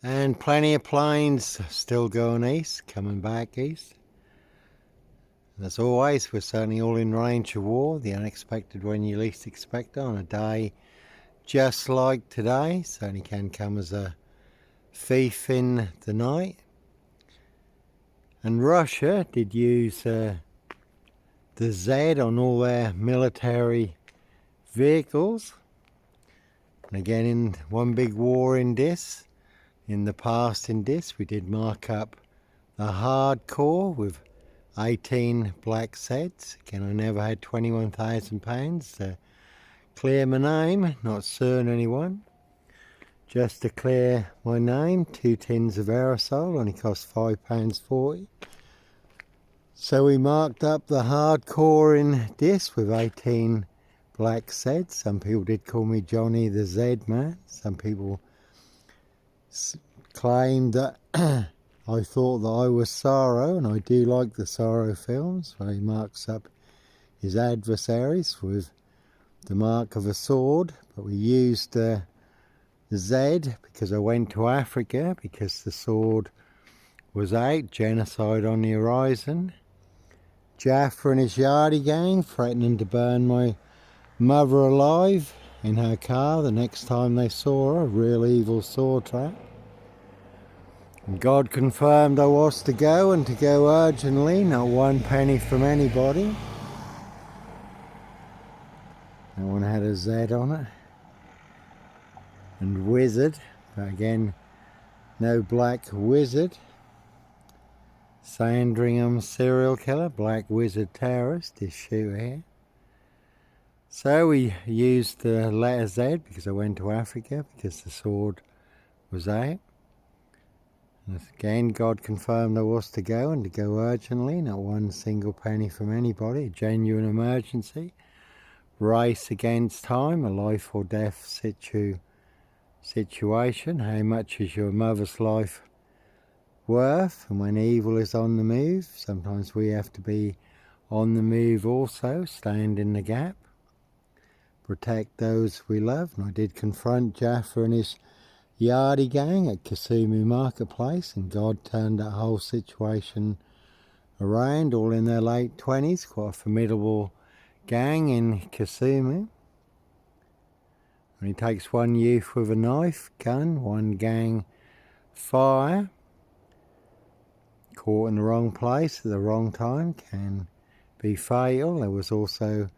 And plenty of planes still going east, coming back east. And as always, we're certainly all in range of war, the unexpected when you least expect it on a day just like today. Certainly can come as a thief in the night. And Russia did use the Z on all their military vehicles. And again, in one big war in Diss, in the past in Diss, we did mark up the hardcore with 18 black Zs. Again, I never had £21,000 to clear my name, not suing anyone. Just to clear my name, 2 tins of aerosol only cost £5.40. So we marked up the hardcore in Diss with 18 black Zs. Some people did call me Johnny the Z Man. Some people claimed that I thought that I was Sorrow, and I do like the Sorrow films, where he marks up his adversaries with the mark of a sword. But we used the Z because I went to Africa, because the sword was out, genocide on the horizon. Jaffa and his Yardie gang threatening to burn my mother alive in her car the next time they saw her, a real evil saw trap. And God confirmed I was to go, and to go urgently, not 1 penny from anybody. No one had a Z on it. And Wizard, but again, no black wizard. Sandringham serial killer, black wizard terrorist, this shooter here. So we used the letter Z because I went to Africa, because the sword was out. And again, God confirmed I was to go, and to go urgently, not 1 single penny from anybody, a genuine emergency. Race against time, a life or death situation. How much is your mother's life worth? And when evil is on the move, sometimes we have to be on the move also, stand in the gap, protect those we love. And I did confront Jaffa and his Yardie gang at Kisumu Marketplace, and God turned that whole situation around, all in their late 20s, quite a formidable gang in Kisumu. And it takes 1 youth with a knife, gun, 1 gang fire, caught in the wrong place at the wrong time can be fatal. There was also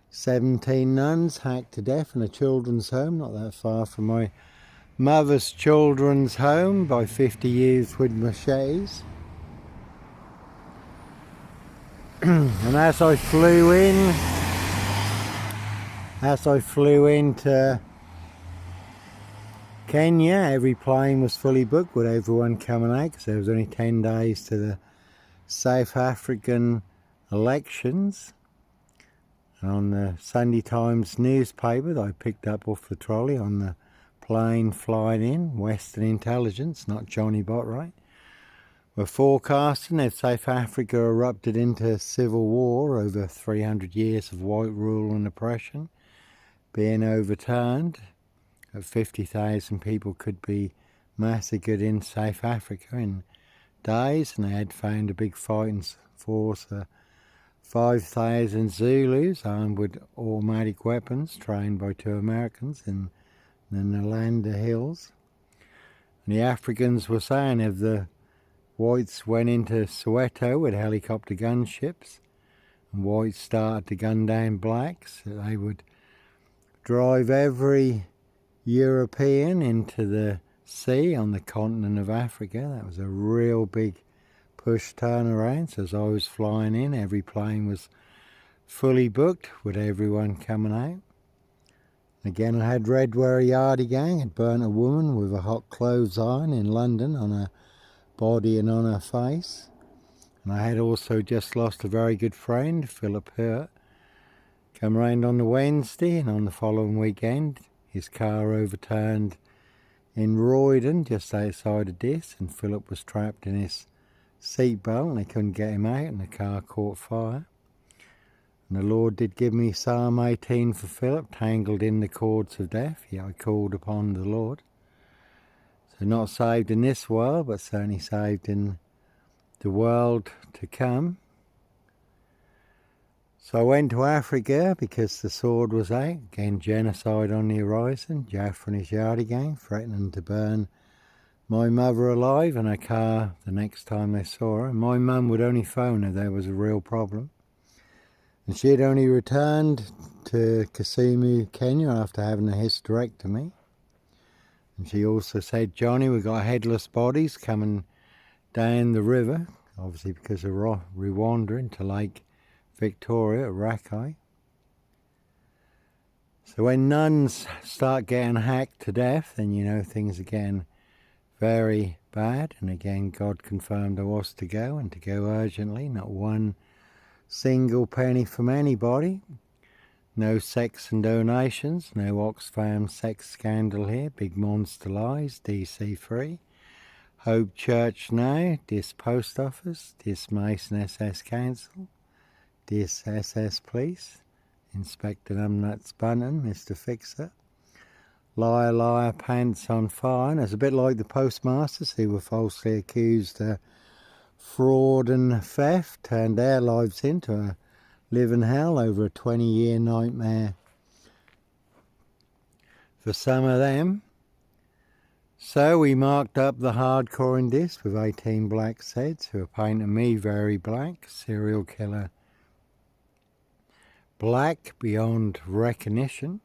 17 nuns hacked to death in a children's home not that far from my mother's children's home by 50 youths with machetes. And as I flew into Kenya, every plane was fully booked with everyone coming out, because there was only 10 days to the South African elections. And on the Sunday Times newspaper that I picked up off the trolley on the plane flying in, Western Intelligence, not Johnny Botwright, were forecasting if South Africa erupted into civil war over 300 years of white rule and oppression being overturned, that 50,000 people could be massacred in South Africa in days. And they had found a big fighting force of 5,000 Zulus armed with automatic weapons, trained by 2 Americans in the Nalanda Hills. And the Africans were saying if the whites went into Soweto with helicopter gunships, and whites started to gun down blacks, that they would drive every European into the sea on the continent of Africa. That was a real big push turnaround. So as I was flying in, every plane was fully booked with everyone coming out. Again, I had read where a Yardie gang had burnt a woman with a hot clothes iron in London on her body and on her face. And I had also just lost a very good friend, Philip Hurt, come round on the Wednesday, and on the following weekend his car overturned in Roydon, just outside of Diss, and Philip was trapped in his seatbelt and they couldn't get him out, and the car caught fire. And the Lord did give me Psalm 18 for Philip, tangled in the cords of death, yet I called upon the Lord. So not saved in this world, but certainly saved in the world to come. So I went to Africa because the sword was out. Again, genocide on the horizon. Jaffa and his Yardie gang threatening to burn my mother alive in her car the next time they saw her. And my mum would only phone her there was a real problem. And she had only returned to Kisumu, Kenya after having a hysterectomy. And she also said, Johnny, we've got headless bodies coming down the river, obviously because of Rwanda into Lake Victoria at Rakai. So when nuns start getting hacked to death, then you know things are getting very bad. And again, God confirmed I was to go, and to go urgently, not one single penny from anybody. No sex and donations, no Oxfam sex scandal here, big monster lies, DC3. Hope Church now, Diss Post Office, Diss Mason SS Council, Diss SS Police, Inspector Numbnuts Bunton, Mr. Fixer. Liar, liar, pants on fire. And it's a bit like the postmasters who were falsely accused of fraud and theft, turned their lives into a living hell over a 20-year nightmare for some of them. So we marked up the hardcore in Diss with 18 black heads who are painting me very black, serial killer black beyond recognition.